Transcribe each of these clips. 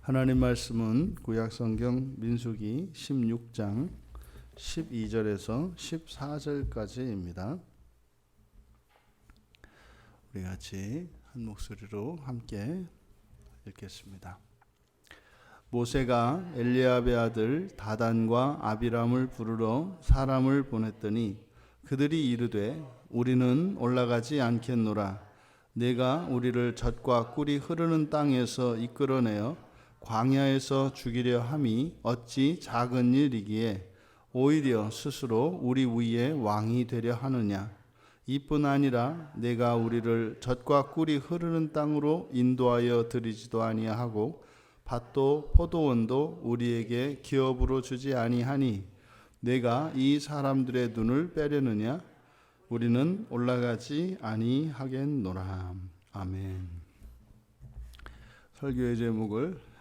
하나님 말씀은 구약성경 민수기 16장 12절에서 14절까지입니다. 우리 같이 한 목소리로 함께 읽겠습니다. 모세가 엘리압의 아들 다단과 아비람을 부르러 사람을 보냈더니 그들이 이르되 우리는 올라가지 않겠노라. 내가 우리를 젖과 꿀이 흐르는 땅에서 이끌어내어 광야에서 죽이려 함이 어찌 작은 일이기에 오히려 스스로 우리 위에 왕이 되려 하느냐. 이뿐 아니라 내가 우리를 젖과 꿀이 흐르는 땅으로 인도하여 드리지도 아니하고 밭도 포도원도 우리에게 기업으로 주지 아니하니 내가 이 사람들의 눈을 빼려느냐. 우리는 올라가지 아니하겠노라. 아멘. 설교의 제목을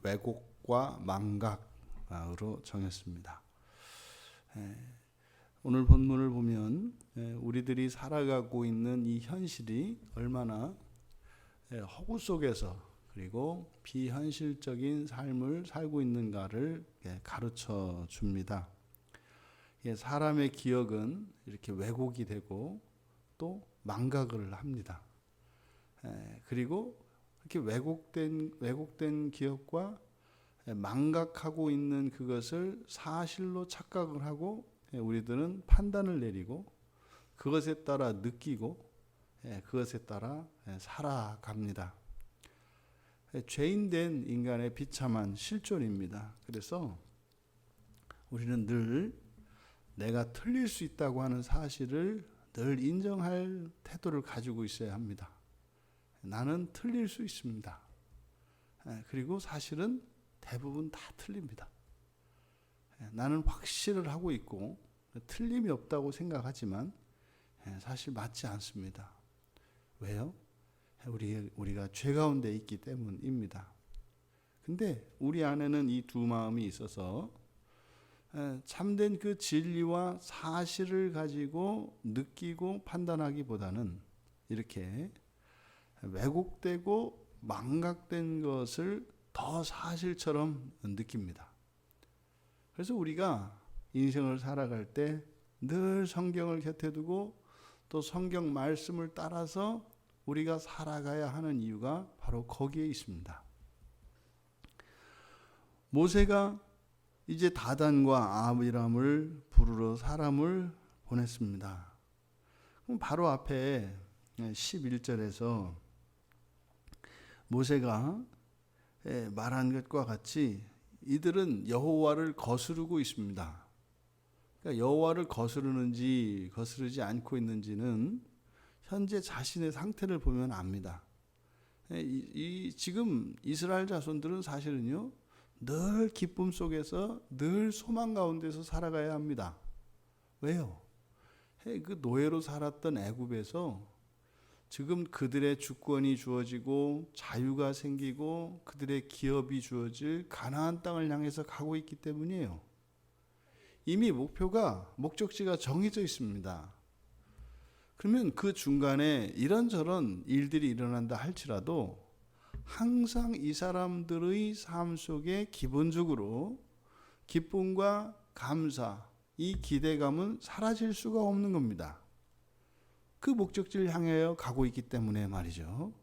왜곡과 망각으로 정했습니다. 오늘 본문을 보면 우리들이 살아가고 있는 이 현실이 얼마나 허구 속에서 그리고 비현실적인 삶을 살고 있는가를 가르쳐 줍니다. 사람의 기억은 이렇게 왜곡이 되고 또 망각을 합니다. 그리고 이렇게 왜곡된 기억과 망각하고 있는 그것을 사실로 착각을 하고 우리들은 판단을 내리고 그것에 따라 느끼고 그것에 따라 살아갑니다. 죄인된 인간의 비참한 실존입니다. 그래서 우리는 늘 내가 틀릴 수 있다고 하는 사실을 늘 인정할 태도를 가지고 있어야 합니다. 나는 틀릴 수 있습니다. 그리고 사실은 대부분 다 틀립니다. 나는 확신을 하고 있고 틀림이 없다고 생각하지만 사실 맞지 않습니다. 왜요? 우리가 죄 가운데 있기 때문입니다. 근데 우리 안에는 이 두 마음이 있어서 참된 그 진리와 사실을 가지고 느끼고 판단하기보다는 이렇게 왜곡되고 망각된 것을 더 사실처럼 느낍니다. 그래서 우리가 인생을 살아갈 때 늘 성경을 곁에 두고 또 성경 말씀을 따라서 우리가 살아가야 하는 이유가 바로 거기에 있습니다. 모세가 이제 다단과 아비람을 부르러 사람을 보냈습니다. 그럼 바로 앞에 11절에서 모세가 말한 것과 같이 이들은 여호와를 거스르고 있습니다. 그러니까 여호와를 거스르는지 거스르지 않고 있는지는 현재 자신의 상태를 보면 압니다. 지금 이스라엘 자손들은 사실은요, 늘 기쁨 속에서 늘 소망 가운데서 살아가야 합니다. 왜요? 그 노예로 살았던 애굽에서 지금 그들의 주권이 주어지고 자유가 생기고 그들의 기업이 주어질 가나안 땅을 향해서 가고 있기 때문이에요. 이미 목적지가 정해져 있습니다. 그러면 그 중간에 이런저런 일들이 일어난다 할지라도 항상 이 사람들의 삶 속에 기본적으로 기쁨과 감사, 이 기대감은 사라질 수가 없는 겁니다. 그 목적지를 향하여 가고 있기 때문에 말이죠.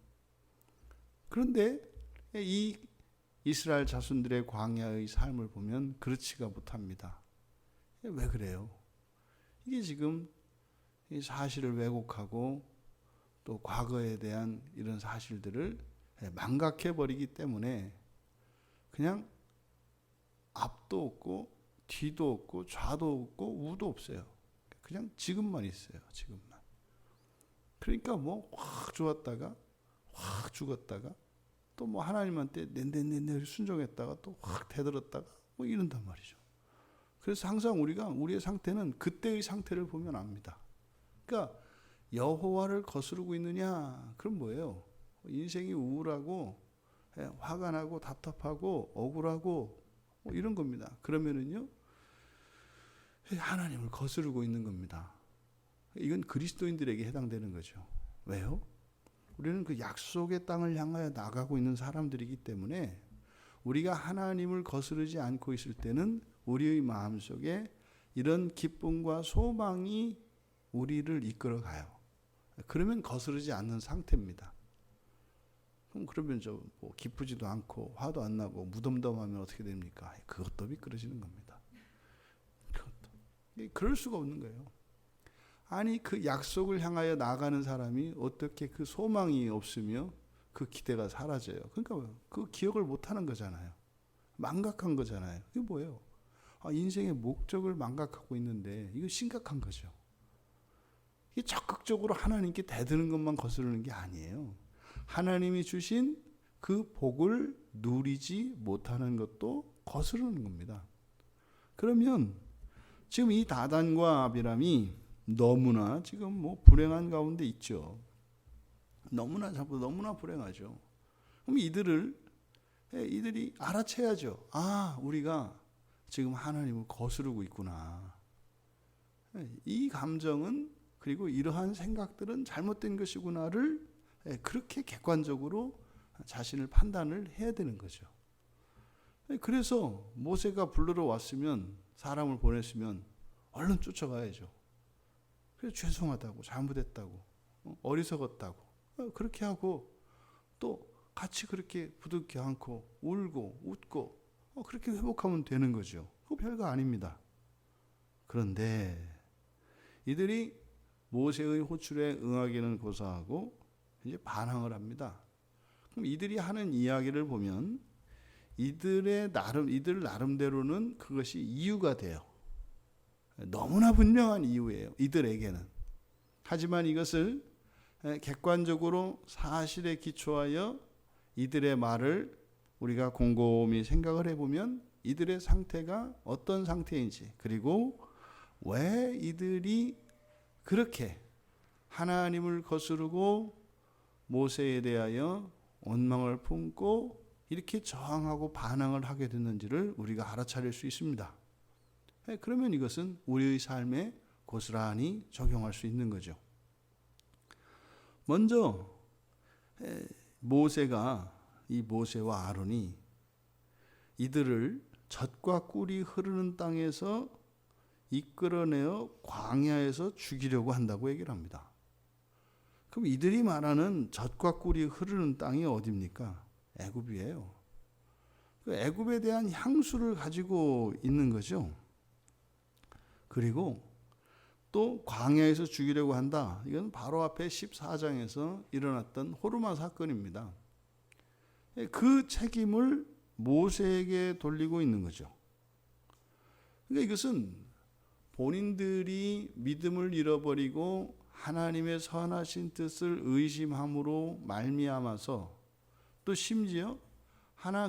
그런데 이 이스라엘 자손들의 광야의 삶을 보면 그렇지가 못합니다. 왜 그래요? 이게 지금 이 사실을 왜곡하고 또 과거에 대한 이런 사실들을 망각해버리기 때문에 그냥 앞도 없고 뒤도 없고 좌도 없고 우도 없어요. 그냥 지금만 있어요. 지금만. 그러니까 뭐 확 좋았다가 확 죽었다가 또 뭐 하나님한테 낸내 순종했다가 또 확 대들었다가 뭐 이런단 말이죠. 그래서 항상 우리의 상태는 그때의 상태를 보면 압니다. 그러니까 여호와를 거스르고 있느냐? 그럼 뭐예요? 인생이 우울하고 화가 나고 답답하고 억울하고 뭐 이런 겁니다. 그러면은요, 하나님을 거스르고 있는 겁니다. 이건 그리스도인들에게 해당되는 거죠. 왜요? 우리는 그 약속의 땅을 향하여 나가고 있는 사람들이기 때문에 우리가 하나님을 거스르지 않고 있을 때는 우리의 마음속에 이런 기쁨과 소망이 우리를 이끌어가요. 그러면 거스르지 않는 상태입니다. 그러면 뭐 기쁘지도 않고 화도 안 나고 무덤덤하면 어떻게 됩니까? 그것도 미끄러지는 겁니다. 그럴 수가 없는 거예요. 아니 그 약속을 향하여 나아가는 사람이 어떻게 그 소망이 없으며 그 기대가 사라져요. 그러니까 그 기억을 못하는 거잖아요. 망각한 거잖아요. 이게 뭐예요? 인생의 목적을 망각하고 있는데 이거 심각한 거죠. 이게 적극적으로 하나님께 대드는 것만 거스르는 게 아니에요. 하나님이 주신 그 복을 누리지 못하는 것도 거스르는 겁니다. 그러면 지금 이 다단과 아비람이 너무나 지금 뭐 불행한 가운데 있죠. 너무나 불행하죠. 그럼 이들이 알아채야죠. 우리가 지금 하나님을 거스르고 있구나. 이 감정은 그리고 이러한 생각들은 잘못된 것이구나를 그렇게 객관적으로 자신을 판단을 해야 되는 거죠. 그래서 모세가 불러러 왔으면 사람을 보냈으면 얼른 쫓아가야죠. 그래서 죄송하다고 잘못했다고 어리석었다고 그렇게 하고 또 같이 그렇게 부둥켜 안고 울고 웃고 그렇게 회복하면 되는 거죠. 그거 별거 아닙니다. 그런데 이들이 모세의 호출에 응하기는 고사하고 이제 반항을 합니다. 그럼 이들이 하는 이야기를 보면 이들 나름대로는 그것이 이유가 돼요. 너무나 분명한 이유예요. 이들에게는. 하지만 이것을 객관적으로 사실에 기초하여 이들의 말을 우리가 곰곰이 생각을 해보면 이들의 상태가 어떤 상태인지, 그리고 왜 이들이 그렇게 하나님을 거스르고 모세에 대하여 원망을 품고 이렇게 저항하고 반항을 하게 됐는지를 우리가 알아차릴 수 있습니다. 그러면 이것은 우리의 삶에 고스란히 적용할 수 있는 거죠. 먼저 이 모세와 아론이 이들을 젖과 꿀이 흐르는 땅에서 이끌어내어 광야에서 죽이려고 한다고 얘기를 합니다. 그럼 이들이 말하는 젖과 꿀이 흐르는 땅이 어디입니까? 애굽이에요. 그 애굽에 대한 향수를 가지고 있는 거죠. 그리고 또 광야에서 죽이려고 한다. 이건 바로 앞에 14장에서 일어났던 호르마 사건입니다. 그 책임을 모세에게 돌리고 있는 거죠. 그러니까 이것은 본인들이 믿음을 잃어버리고 하나님의 선하신 뜻을 의심함으로 말미암아서 또 심지어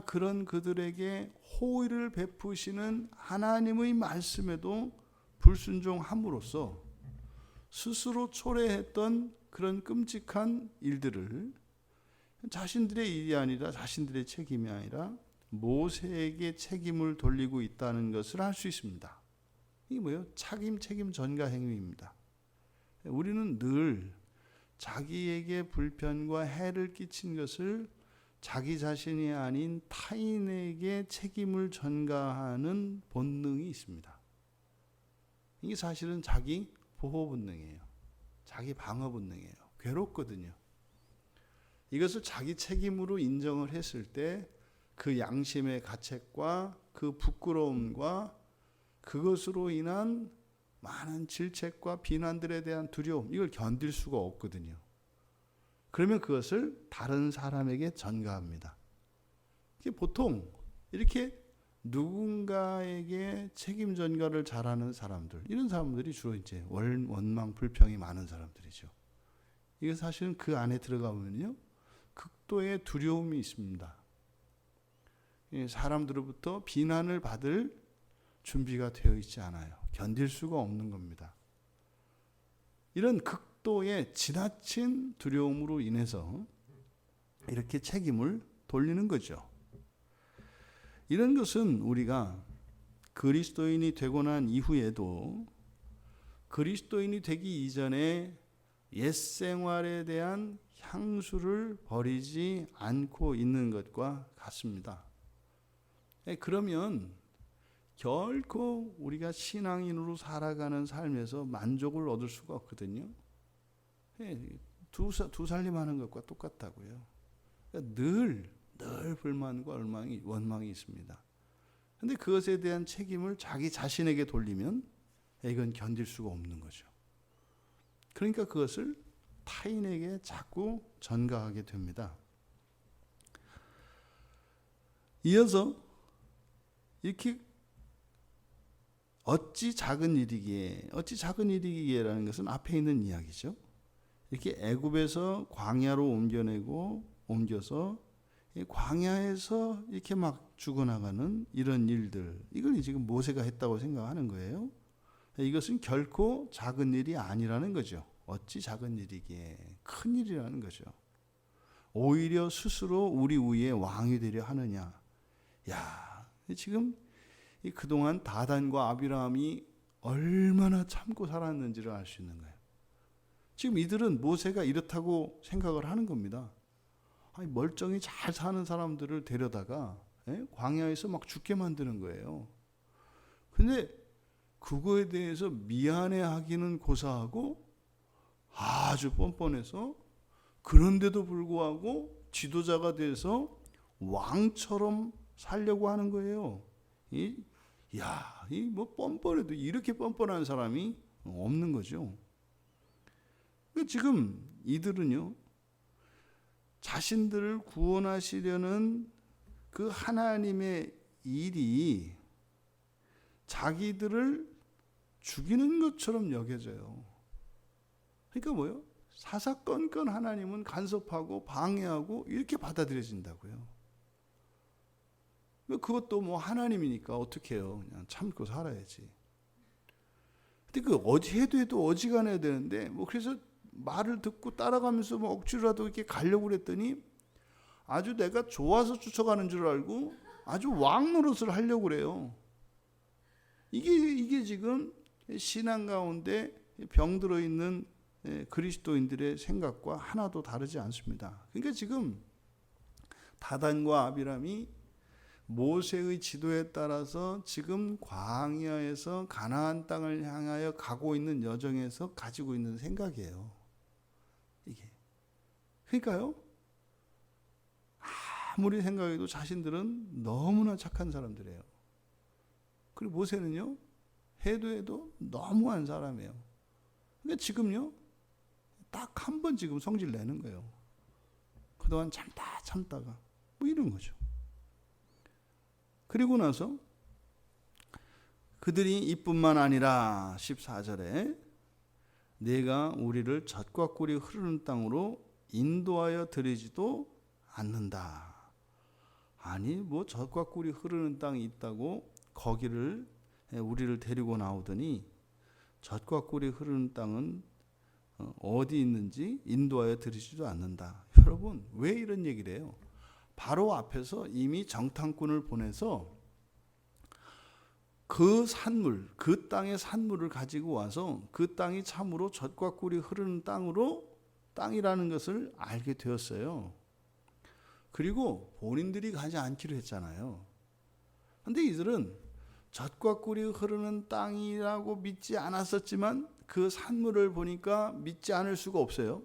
그런 그들에게 호의를 베푸시는 하나님의 말씀에도 불순종함으로써 스스로 초래했던 그런 끔찍한 일들을 자신들의 일이 아니라 자신들의 책임이 아니라 모세에게 책임을 돌리고 있다는 것을 알 수 있습니다. 이게 뭐예요? 책임 전가 행위입니다. 우리는 늘 자기에게 불편과 해를 끼친 것을 자기 자신이 아닌 타인에게 책임을 전가하는 본능이 있습니다. 이게 사실은 자기 보호 본능이에요. 자기 방어 본능이에요. 괴롭거든요. 이것을 자기 책임으로 인정을 했을 때 그 양심의 가책과 그 부끄러움과 그것으로 인한 많은 질책과 비난들에 대한 두려움, 이걸 견딜 수가 없거든요. 그러면 그것을 다른 사람에게 전가합니다. 보통 이렇게 누군가에게 책임 전가를 잘하는 사람들, 이런 사람들이 주로 이제 원망 불평이 많은 사람들이죠. 이게 사실은 그 안에 들어가면요, 극도의 두려움이 있습니다. 사람들로부터 비난을 받을 준비가 되어 있지 않아요. 견딜 수가 없는 겁니다. 이런 극도의 지나친 두려움으로 인해서 이렇게 책임을 돌리는 거죠. 이런 것은 우리가 그리스도인이 되고 난 이후에도 그리스도인이 되기 이전에 옛 생활에 대한 향수를 버리지 않고 있는 것과 같습니다. 그러면 결코 우리가 신앙인으로 살아가는 삶에서 만족을 얻을 수가 없거든요. 두 살림하는 것과 똑같다고요. 늘 불만과 원망이 있습니다. 그런데 그것에 대한 책임을 자기 자신에게 돌리면 이건 견딜 수가 없는 거죠. 그러니까 그것을 타인에게 자꾸 전가하게 됩니다. 이어서 이렇게 어찌 작은 일이기에라는 것은 앞에 있는 이야기죠. 이렇게 애굽에서 광야로 옮겨서 광야에서 이렇게 막 죽어나가는 이런 일들, 이걸 지금 모세가 했다고 생각하는 거예요. 이것은 결코 작은 일이 아니라는 거죠. 어찌 작은 일이기에, 큰 일이라는 거죠. 오히려 스스로 우리 위에 왕이 되려 하느냐. 지금 그동안 다단과 아비라함이 얼마나 참고 살았는지를 알 수 있는 거예요. 지금 이들은 모세가 이렇다고 생각을 하는 겁니다. 멀쩡히 잘 사는 사람들을 데려다가 광야에서 막 죽게 만드는 거예요. 근데 그거에 대해서 미안해하기는 고사하고 아주 뻔뻔해서, 그런데도 불구하고 지도자가 돼서 왕처럼 살려고 하는 거예요. 뭐 뻔뻔해도 이렇게 뻔뻔한 사람이 없는 거죠. 지금 이들은요, 자신들을 구원하시려는 그 하나님의 일이 자기들을 죽이는 것처럼 여겨져요. 그러니까 뭐요? 사사건건 하나님은 간섭하고 방해하고 이렇게 받아들여진다고요. 그것도 뭐 하나님이니까 어떻게 해요? 그냥 참고 살아야지. 근데 해도 어지간해야 되는데, 그래서 말을 듣고 따라가면서 억지로라도 이렇게 가려고 그랬더니 아주 내가 좋아서 쫓아가는 줄 알고 아주 왕 노릇을 하려고 그래요. 이게 지금 신앙 가운데 병들어 있는 그리스도인들의 생각과 하나도 다르지 않습니다. 그러니까 지금 다단과 아비람이 모세의 지도에 따라서 지금 광야에서 가나안 땅을 향하여 가고 있는 여정에서 가지고 있는 생각이에요. 이게. 그러니까요, 아무리 생각해도 자신들은 너무나 착한 사람들이에요. 그리고 모세는요, 해도 너무한 사람이에요. 그러니까 지금요, 딱 한 번 지금 성질 내는 거예요. 그동안 참다가 이런 거죠. 그리고 나서 그들이 이뿐만 아니라 14절에 내가 우리를 젖과 꿀이 흐르는 땅으로 인도하여 드리지도 않는다. 아니 젖과 꿀이 흐르는 땅이 있다고 거기를 우리를 데리고 나오더니 젖과 꿀이 흐르는 땅은 어디 있는지 인도하여 드리지도 않는다. 여러분, 왜 이런 얘기를 해요? 바로 앞에서 이미 정탐꾼을 보내서 그 산물, 그 땅의 산물을 가지고 와서 그 땅이 참으로 젖과 꿀이 흐르는 땅이라는 것을 알게 되었어요. 그리고 본인들이 가지 않기로 했잖아요. 그런데 이들은 젖과 꿀이 흐르는 땅이라고 믿지 않았었지만 그 산물을 보니까 믿지 않을 수가 없어요.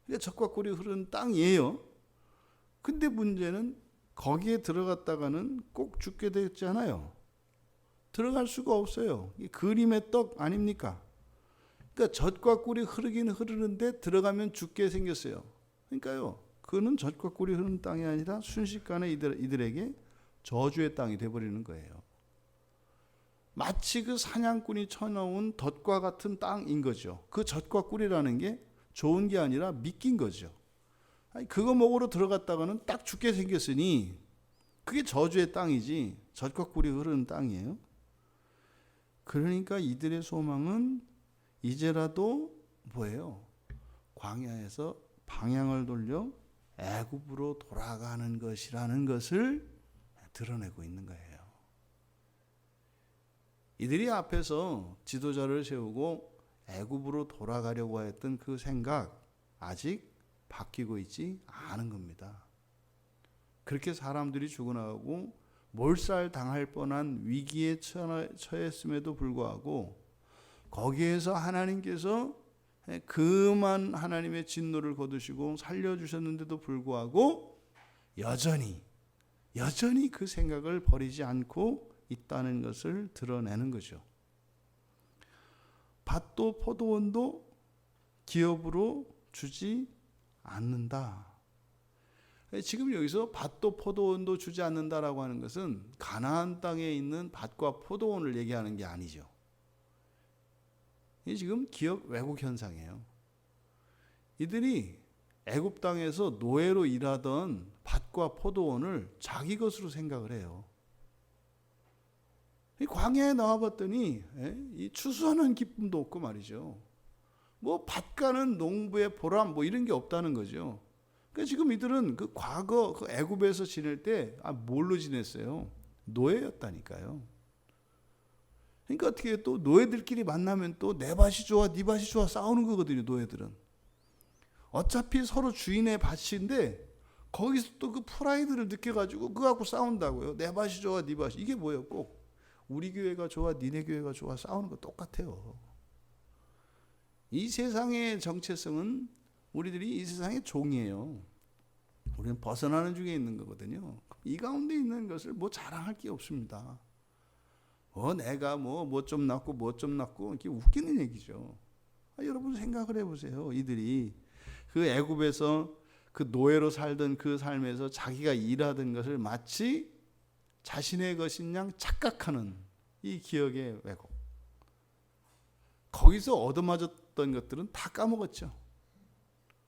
그러니까 젖과 꿀이 흐르는 땅이에요. 근데 문제는 거기에 들어갔다가는 꼭 죽게 되었잖아요. 들어갈 수가 없어요. 이 그림의 떡 아닙니까? 그러니까 젖과 꿀이 흐르긴 흐르는데 들어가면 죽게 생겼어요. 그러니까요, 그는 젖과 꿀이 흐르는 땅이 아니라 순식간에 이들에게 저주의 땅이 되어버리는 거예요. 마치 그 사냥꾼이 쳐놓은 덫과 같은 땅인 거죠. 그 젖과 꿀이라는 게 좋은 게 아니라 미낀 거죠. 그거 먹으러 들어갔다가는 딱 죽게 생겼으니 그게 저주의 땅이지 젖과 꿀이 흐르는 땅이에요. 그러니까 이들의 소망은 이제라도 뭐예요? 광야에서 방향을 돌려 애굽으로 돌아가는 것이라는 것을 드러내고 있는 거예요. 이들이 앞에서 지도자를 세우고 애굽으로 돌아가려고 했던 그 생각 아직 바뀌고 있지 않은 겁니다. 그렇게 사람들이 죽어나가고 몰살 당할 뻔한 위기에 처했음에도 불구하고 거기에서 하나님께서 그만 하나님의 진노를 거두시고 살려주셨는데도 불구하고 여전히 그 생각을 버리지 않고 있다는 것을 드러내는 거죠. 밭도 포도원도 기업으로 주지 않는다. 지금 여기서 밭도 포도원도 주지 않는다라고 하는 것은 가나안 땅에 있는 밭과 포도원을 얘기하는 게 아니죠. 이게 지금 기업 왜곡 현상이에요. 이들이 애굽 땅에서 노예로 일하던 밭과 포도원을 자기 것으로 생각을 해요. 이 광야에 나와봤더니 이 추수하는 기쁨도 없고 말이죠. 뭐 밭가는 농부의 보람 뭐 이런 게 없다는 거죠. 그러니까 지금 이들은 그 과거 그 애굽에서 지낼 때 뭘로 지냈어요? 노예였다니까요. 그러니까 어떻게 또 노예들끼리 만나면 또 내 밭이 좋아 네 밭이 좋아 싸우는 거거든요. 노예들은 어차피 서로 주인의 밭인데 거기서 또 그 프라이드를 느껴가지고 그거 갖고 싸운다고요. 내 밭이 좋아 네 밭이. 이게 뭐예요? 꼭 우리 교회가 좋아 니네 교회가 좋아 싸우는 거 똑같아요. 이 세상의 정체성은 우리들이 이 세상의 종이에요. 우리는 벗어나는 중에 있는 거거든요. 이 가운데 있는 것을 뭐 자랑할 게 없습니다. 내가 뭐 좀 낳고 이렇게 웃기는 얘기죠. 여러분 생각을 해보세요. 이들이 그 애굽에서 그 노예로 살던 그 삶에서 자기가 일하던 것을 마치 자신의 것인 양 착각하는 이 기억의 왜곡. 거기서 얻어맞았던 것들은 다 까먹었죠.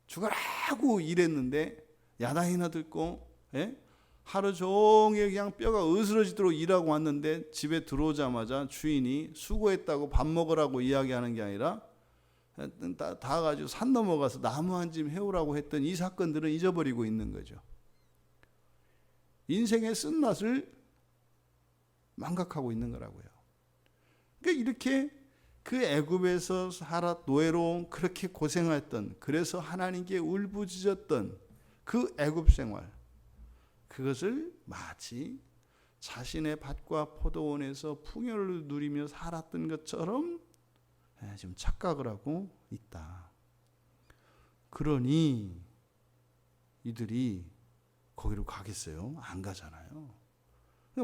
죽어라고 일했는데 야단이나 듣고 하루 종일 그냥 뼈가 으스러지도록 일하고 왔는데 집에 들어오자마자 주인이 수고했다고 밥 먹으라고 이야기하는 게 아니라 다 가지고 산 넘어가서 나무 한 짐 해오라고 했던 이 사건들은 잊어버리고 있는 거죠. 인생의 쓴맛을 망각하고 있는 거라고요. 그러니까 이렇게 그 애굽에서 살아 노예로 그렇게 고생했던, 그래서 하나님께 울부짖었던 그 애굽 생활, 그것을 마치 자신의 밭과 포도원에서 풍요를 누리며 살았던 것처럼 지금 착각을 하고 있다. 그러니 이들이 거기로 가겠어요? 안 가잖아요.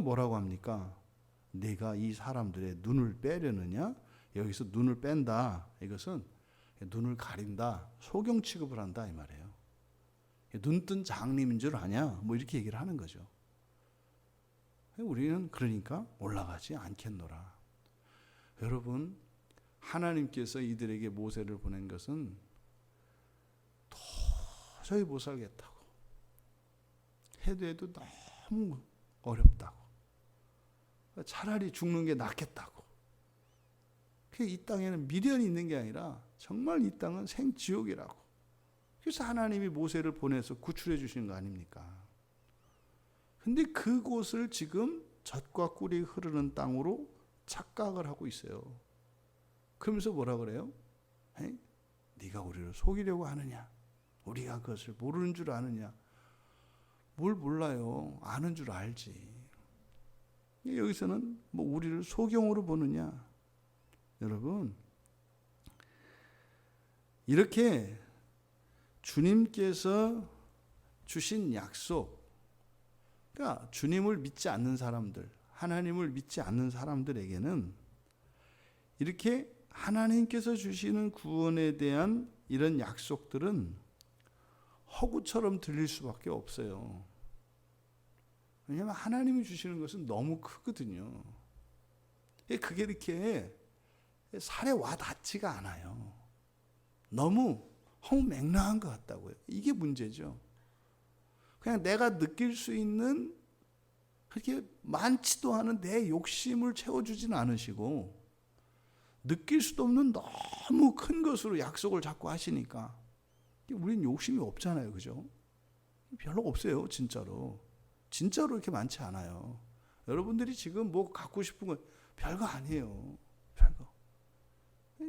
뭐라고 합니까? 내가 이 사람들의 눈을 빼려느냐? 여기서 눈을 뺀다. 이것은 눈을 가린다. 소경 취급을 한다 이 말이에요. 눈뜬 장님인 줄 아냐? 뭐 이렇게 얘기를 하는 거죠. 우리는 그러니까 올라가지 않겠노라. 여러분, 하나님께서 이들에게 모세를 보낸 것은 도저히 못 살겠다고, 해도 너무 어렵다고, 차라리 죽는 게 낫겠다고. 이 땅에는 미련이 있는 게 아니라 정말 이 땅은 생지옥이라고. 그래서 하나님이 모세를 보내서 구출해 주시는 거 아닙니까? 근데 그곳을 지금 젖과 꿀이 흐르는 땅으로 착각을 하고 있어요. 그러면서 뭐라 그래요? 네가 우리를 속이려고 하느냐? 우리가 그것을 모르는 줄 아느냐? 뭘 몰라요. 아는 줄 알지. 여기서는 뭐 우리를 소경으로 보느냐? 여러분, 이렇게 주님께서 주신 약속, 그러니까 주님을 믿지 않는 사람들, 하나님을 믿지 않는 사람들에게는 이렇게 하나님께서 주시는 구원에 대한 이런 약속들은 허구처럼 들릴 수밖에 없어요. 왜냐하면 하나님이 주시는 것은 너무 크거든요. 그게 이렇게 살에 와 닿지가 않아요. 너무 허무맹랑한 것 같다고요. 이게 문제죠. 그냥 내가 느낄 수 있는 그렇게 많지도 않은 내 욕심을 채워주지는 않으시고, 느낄 수도 없는 너무 큰 것으로 약속을 자꾸 하시니까 우리는 욕심이 없잖아요. 그죠? 별로 없어요. 진짜로 이렇게 많지 않아요. 여러분들이 지금 뭐 갖고 싶은 건 별거 아니에요. 별거.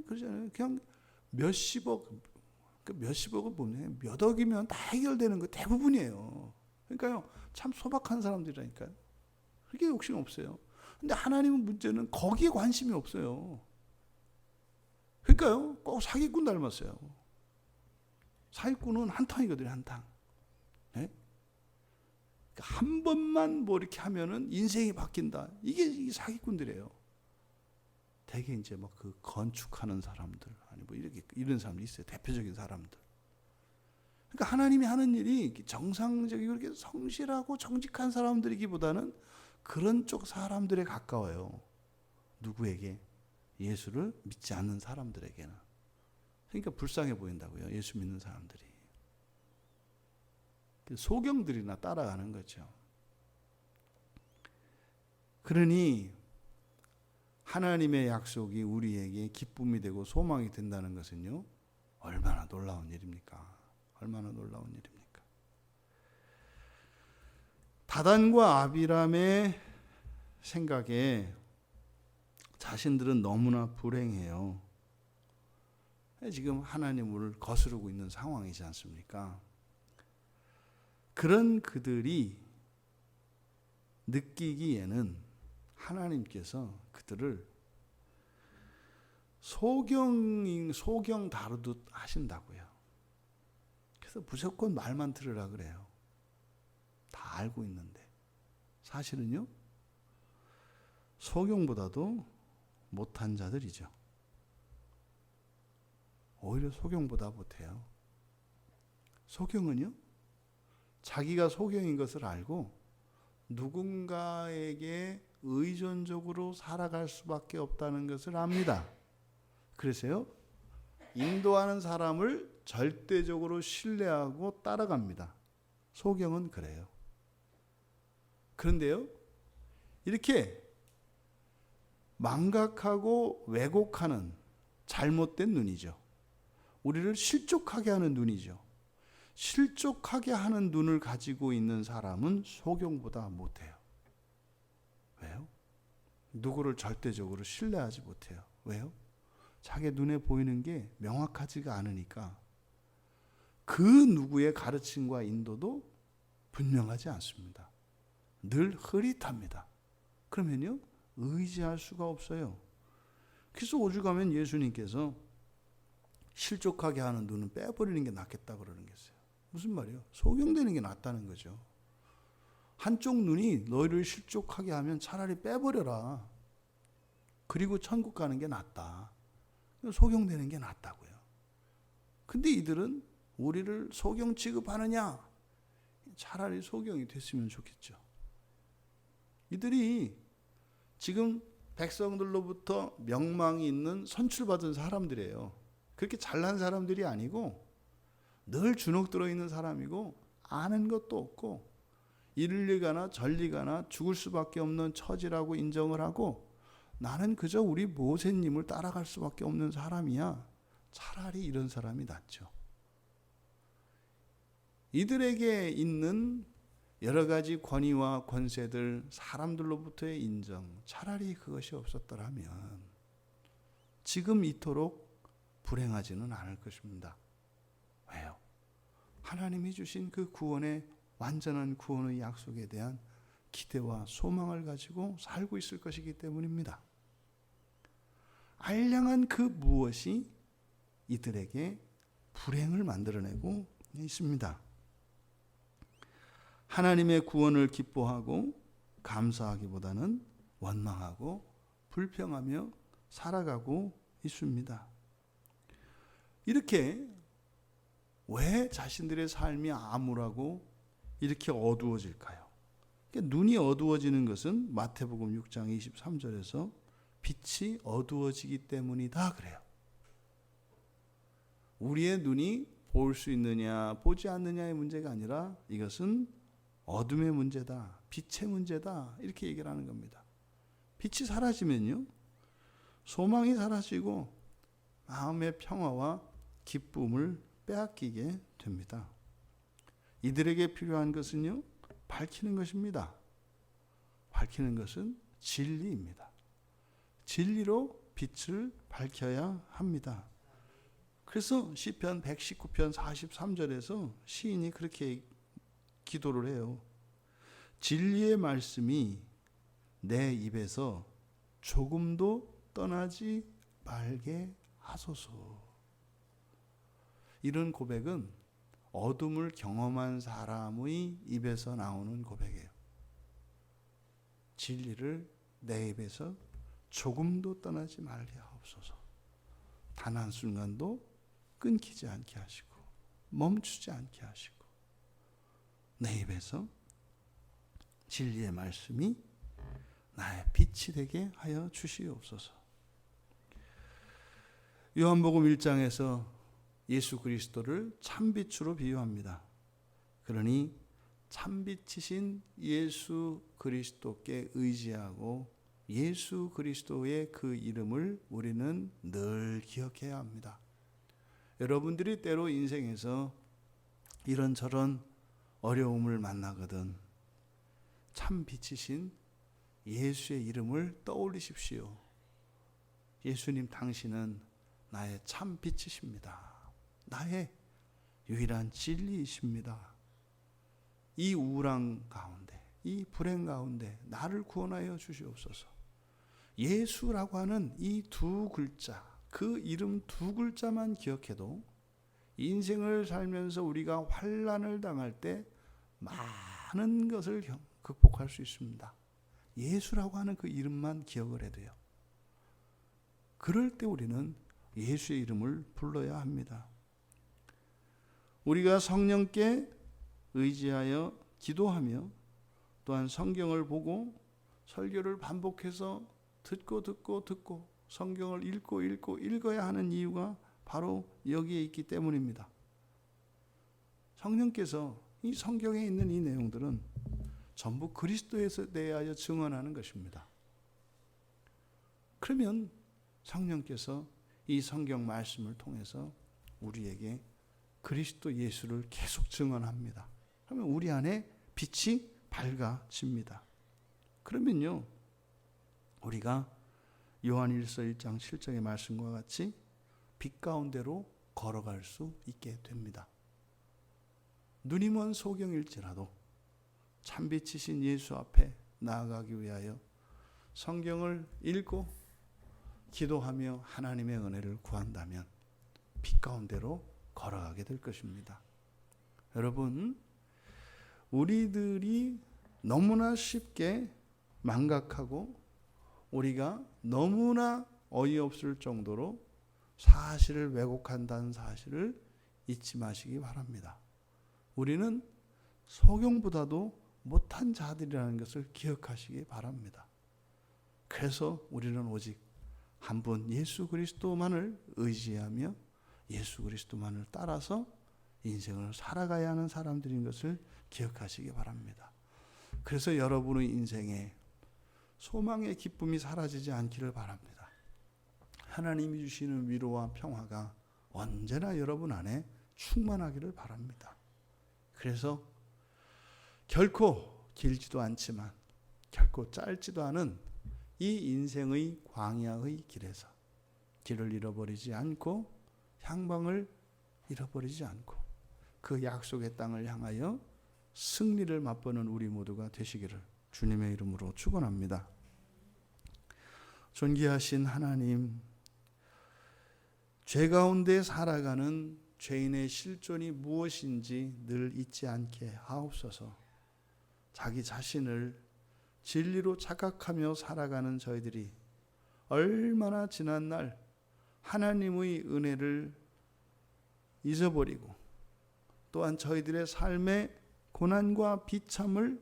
그러잖아요. 그냥 몇십억을 보면 몇 억이면 다 해결되는 거 대부분이에요. 그러니까요, 참 소박한 사람들이라니까요. 그렇게 욕심 없어요. 근데 하나님은 문제는 거기에 관심이 없어요. 그러니까요, 꼭 사기꾼 닮았어요. 사기꾼은 한탕이거든요, 한탕. 네? 한 번만 뭐 이렇게 하면은 인생이 바뀐다. 이게 사기꾼들이에요. 되게 이제 막 그 건축하는 사람들, 아니 뭐 이렇게 이런 사람들 있어요. 대표적인 사람들. 그러니까 하나님이 하는 일이 정상적이고 이렇게 성실하고 정직한 사람들이기보다는 그런 쪽 사람들에 가까워요. 누구에게? 예수를 믿지 않는 사람들에게는. 그러니까 불쌍해 보인다고요. 예수 믿는 사람들이. 소경들이나 따라가는 거죠. 그러니 하나님의 약속이 우리에게 기쁨이 되고 소망이 된다는 것은요, 얼마나 놀라운 일입니까? 얼마나 놀라운 일입니까? 다단과 아비람의 생각에 자신들은 너무나 불행해요. 지금 하나님을 거스르고 있는 상황이지 않습니까? 그런 그들이 느끼기에는 하나님께서 그들을 소경 다루듯 하신다고요. 그래서 무조건 말만 들으라 그래요. 다 알고 있는데. 사실은요, 소경보다도 못한 자들이죠. 오히려 소경보다 못해요. 소경은요, 자기가 소경인 것을 알고 누군가에게 의존적으로 살아갈 수밖에 없다는 것을 압니다. 그래서요, 인도하는 사람을 절대적으로 신뢰하고 따라갑니다. 소경은 그래요. 그런데요, 이렇게 망각하고 왜곡하는 잘못된 눈이죠. 우리를 실족하게 하는 눈이죠. 실족하게 하는 눈을 가지고 있는 사람은 소경보다 못해요. 왜요? 누구를 절대적으로 신뢰하지 못해요. 왜요? 자기 눈에 보이는 게 명확하지가 않으니까 그 누구의 가르침과 인도도 분명하지 않습니다. 늘 흐릿합니다. 그러면요, 의지할 수가 없어요. 그래서 오죽하면 예수님께서 실족하게 하는 눈은 빼버리는 게 낫겠다 그러는 게 있어요. 무슨 말이에요? 소경되는 게 낫다는 거죠. 한쪽 눈이 너희를 실족하게 하면 차라리 빼버려라. 그리고 천국 가는 게 낫다. 소경되는 게 낫다고요. 근데 이들은 우리를 소경 취급하느냐? 차라리 소경이 됐으면 좋겠죠. 이들이 지금 백성들로부터 명망이 있는 선출받은 사람들이에요. 그렇게 잘난 사람들이 아니고 늘 주눅 들어있는 사람이고 아는 것도 없고 이를 가나 저리 가나 죽을 수밖에 없는 처지라고 인정을 하고 나는 그저 우리 모세님을 따라갈 수밖에 없는 사람이야. 차라리 이런 사람이 낫죠. 이들에게 있는 여러 가지 권위와 권세들, 사람들로부터의 인정, 차라리 그것이 없었더라면 지금 이토록 불행하지는 않을 것입니다. 왜요? 하나님이 주신 그 구원의 완전한 구원의 약속에 대한 기대와 소망을 가지고 살고 있을 것이기 때문입니다. 알량한 그 무엇이 이들에게 불행을 만들어내고 있습니다. 하나님의 구원을 기뻐하고 감사하기보다는 원망하고 불평하며 살아가고 있습니다. 이렇게 왜 자신들의 삶이 암울하고 이렇게 어두워질까요? 눈이 어두워지는 것은 마태복음 6장 23절에서 빛이 어두워지기 때문이다 그래요. 우리의 눈이 볼 수 있느냐 보지 않느냐의 문제가 아니라 이것은 어둠의 문제다, 빛의 문제다 이렇게 얘기를 하는 겁니다. 빛이 사라지면요, 소망이 사라지고 마음의 평화와 기쁨을 빼앗기게 됩니다. 이들에게 필요한 것은요, 밝히는 것입니다. 밝히는 것은 진리입니다. 진리로 빛을 밝혀야 합니다. 그래서 시편 119편 43절에서 시인이 그렇게 기도를 해요. 진리의 말씀이 내 입에서 조금도 떠나지 말게 하소서. 이런 고백은 어둠을 경험한 사람의 입에서 나오는 고백이에요. 진리를 내 입에서 조금도 떠나지 말게 하옵소서. 단 한순간도 끊기지 않게 하시고 멈추지 않게 하시고 내 입에서 진리의 말씀이 나의 빛이 되게 하여 주시옵소서. 요한복음 1장에서 예수 그리스도를 참빛으로 비유합니다. 그러니 참빛이신 예수 그리스도께 의지하고 예수 그리스도의 그 이름을 우리는 늘 기억해야 합니다. 여러분들이 때로 인생에서 이런저런 어려움을 만나거든 참빛이신 예수의 이름을 떠올리십시오. 예수님, 당신은 나의 참빛이십니다. 나의 유일한 진리이십니다. 이 우울한 가운데, 이 불행 가운데 나를 구원하여 주시옵소서. 예수라고 하는 이 두 글자, 그 이름 두 글자만 기억해도 인생을 살면서 우리가 환난을 당할 때 많은 것을 극복할 수 있습니다. 예수라고 하는 그 이름만 기억을 해도요. 그럴 때 우리는 예수의 이름을 불러야 합니다. 우리가 성령께 의지하여 기도하며 또한 성경을 보고 설교를 반복해서 듣고 성경을 읽고 읽어야 하는 이유가 바로 여기에 있기 때문입니다. 성령께서 이 성경에 있는 이 내용들은 전부 그리스도에 대하여 증언하는 것입니다. 그러면 성령께서 이 성경 말씀을 통해서 우리에게 그리스도 예수를 계속 증언합니다. 그러면 우리 안에 빛이 밝아집니다. 그러면요, 우리가 요한일서 1장 7절의 말씀과 같이 빛 가운데로 걸어갈 수 있게 됩니다. 눈이 먼 소경일지라도 참빛이신 예수 앞에 나아가기 위하여 성경을 읽고 기도하며 하나님의 은혜를 구한다면 빛 가운데로 걸어가게 될 것입니다. 여러분, 우리들이 너무나 쉽게 망각하고 우리가 너무나 어이없을 정도로 사실을 왜곡한다는 사실을 잊지 마시기 바랍니다. 우리는 소경보다도 못한 자들이라는 것을 기억하시기 바랍니다. 그래서 우리는 오직 한 분 예수 그리스도만을 의지하며 예수 그리스도만을 따라서 인생을 살아가야 하는 사람들인 것을 기억하시기 바랍니다. 그래서 여러분의 인생에 소망의 기쁨이 사라지지 않기를 바랍니다. 하나님이 주시는 위로와 평화가 언제나 여러분 안에 충만하기를 바랍니다. 그래서 결코 길지도 않지만 결코 짧지도 않은 이 인생의 광야의 길에서 길을 잃어버리지 않고 향방을 잃어버리지 않고 그 약속의 땅을 향하여 승리를 맛보는 우리 모두가 되시기를 주님의 이름으로 축원합니다. 존귀하신 하나님, 죄 가운데 살아가는 죄인의 실존이 무엇인지 늘 잊지 않게 하옵소서. 자기 자신을 진리로 착각하며 살아가는 저희들이 얼마나 지난 날 하나님의 은혜를 잊어버리고 또한 저희들의 삶의 고난과 비참을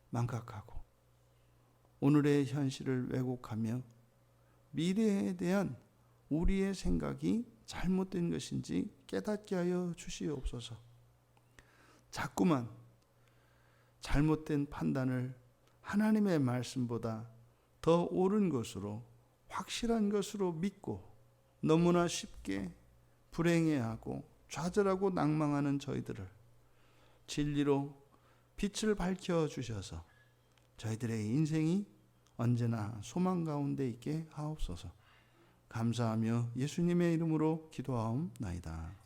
망각하고 오늘의 현실을 왜곡하며 미래에 대한 우리의 생각이 잘못된 것인지 깨닫게 하여 주시옵소서. 자꾸만 잘못된 판단을 하나님의 말씀보다 더 옳은 것으로 확실한 것으로 믿고 너무나 쉽게 불행해하고 좌절하고 낭망하는 저희들을 진리로 빛을 밝혀주셔서 저희들의 인생이 언제나 소망 가운데 있게 하옵소서. 감사하며 예수님의 이름으로 기도하옵나이다.